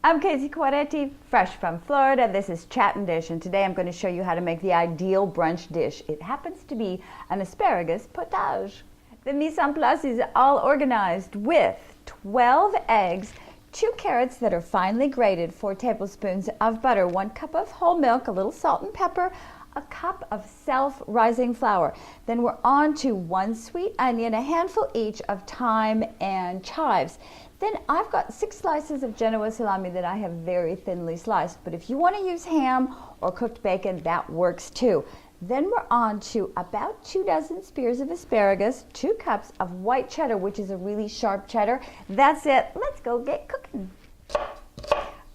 I'm Casey Quaretti, fresh from Florida. This is Chat and Dish, and today I'm going to show you how to make the ideal brunch dish. It happens to be an asparagus pottage. The mise en place is all organized with 12 eggs, 2 carrots that are finely grated, 4 tablespoons of butter, 1 cup of whole milk, a little salt and pepper, a cup of self-rising flour. Then we're on to 1 sweet onion, a handful each of thyme and chives. Then I've got 6 slices of Genoa salami that I have very thinly sliced, but if you want to use ham or cooked bacon, that works too. Then we're on to about 2 dozen spears of asparagus, 2 cups of white cheddar, which is a really sharp cheddar. That's it. Let's go get cooking.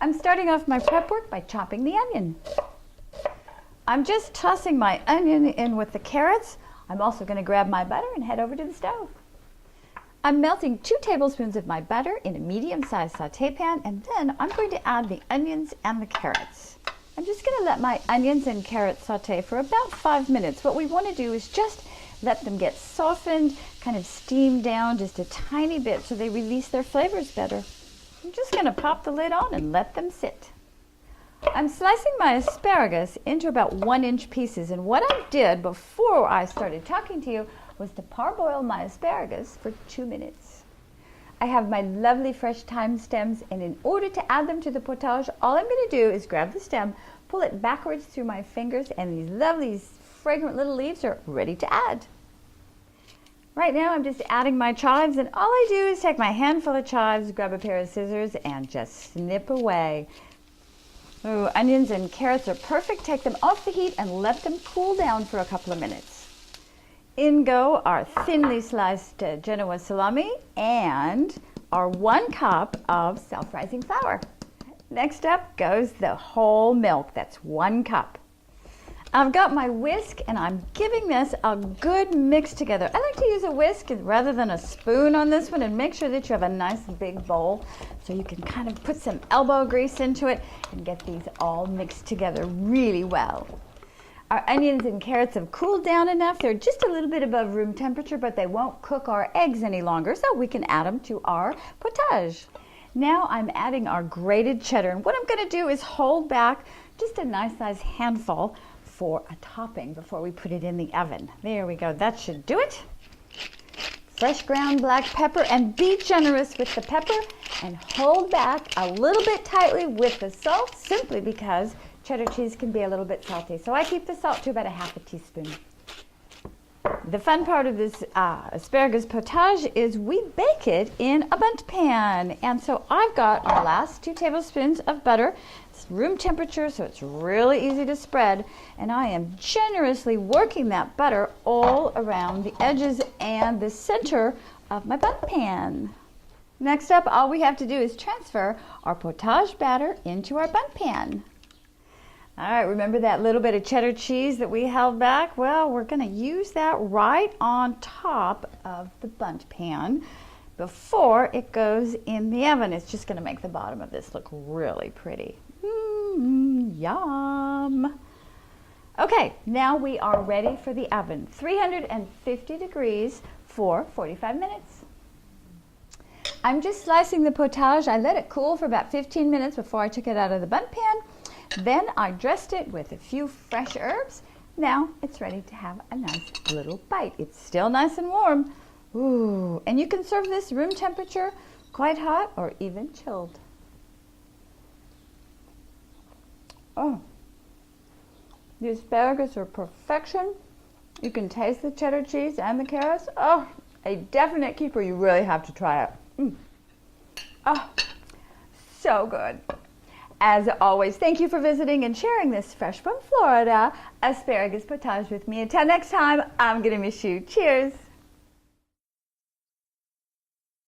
I'm starting off my prep work by chopping the onion. I'm just tossing my onion in with the carrots. I'm also going to grab my butter and head over to the stove. I'm melting 2 tablespoons of my butter in a medium-sized sauté pan, and then I'm going to add the onions and the carrots. I'm just going to let my onions and carrots saute for about 5 minutes. What we want to do is just let them get softened, kind of steam down just a tiny bit so they release their flavors better. I'm just going to pop the lid on and let them sit. I'm slicing my asparagus into about 1-inch pieces, and what I did before I started talking to you was to parboil my asparagus for 2 minutes. I have my lovely fresh thyme stems, and in order to add them to the potage, all I'm going to do is grab the stem, pull it backwards through my fingers, and these lovely fragrant little leaves are ready to add. Right now I'm just adding my chives, and all I do is take my handful of chives, grab a pair of scissors, and just snip away. Ooh, onions and carrots are perfect. Take them off the heat and let them cool down for a couple of minutes. In go our thinly sliced Genoa salami and our 1 cup of self-rising flour. Next up goes the whole milk. That's 1 cup. I've got my whisk and I'm giving this a good mix together. I like to use a whisk rather than a spoon on this one, and make sure that you have a nice big bowl so you can kind of put some elbow grease into it and get these all mixed together really well. Our onions and carrots have cooled down enough. They're just a little bit above room temperature, but they won't cook our eggs any longer, so we can add them to our potage. Now I'm adding our grated cheddar, and what I'm going to do is hold back just a nice size handful for a topping before we put it in the oven. There we go. That should do it. Fresh ground black pepper, and be generous with the pepper and hold back a little bit tightly with the salt, simply because cheddar cheese can be a little bit salty. So I keep the salt to about a ½ teaspoon. The fun part of this asparagus potage is we bake it in a bundt pan. And so I've got our last 2 tablespoons of butter. It's room temperature, so it's really easy to spread. And I am generously working that butter all around the edges and the center of my bundt pan. Next up, all we have to do is transfer our potage batter into our bundt pan. All right, remember that little bit of cheddar cheese that we held back? Well, we're going to use that right on top of the bundt pan before it goes in the oven. It's just going to make the bottom of this look really pretty. Yum! Okay, now we are ready for the oven. 350 degrees for 45 minutes. I'm just slicing the potage. I let it cool for about 15 minutes before I took it out of the bundt pan. Then I dressed it with a few fresh herbs. Now it's ready to have a nice little bite. It's still nice and warm. Ooh, and you can serve this room temperature, quite hot, or even chilled. Oh, the asparagus are perfection. You can taste the cheddar cheese and the carrots. Oh, a definite keeper. You really have to try it. Oh, so good. As always, thank you for visiting and sharing this fresh from Florida asparagus potage with me. Until next time, I'm going to miss you. Cheers.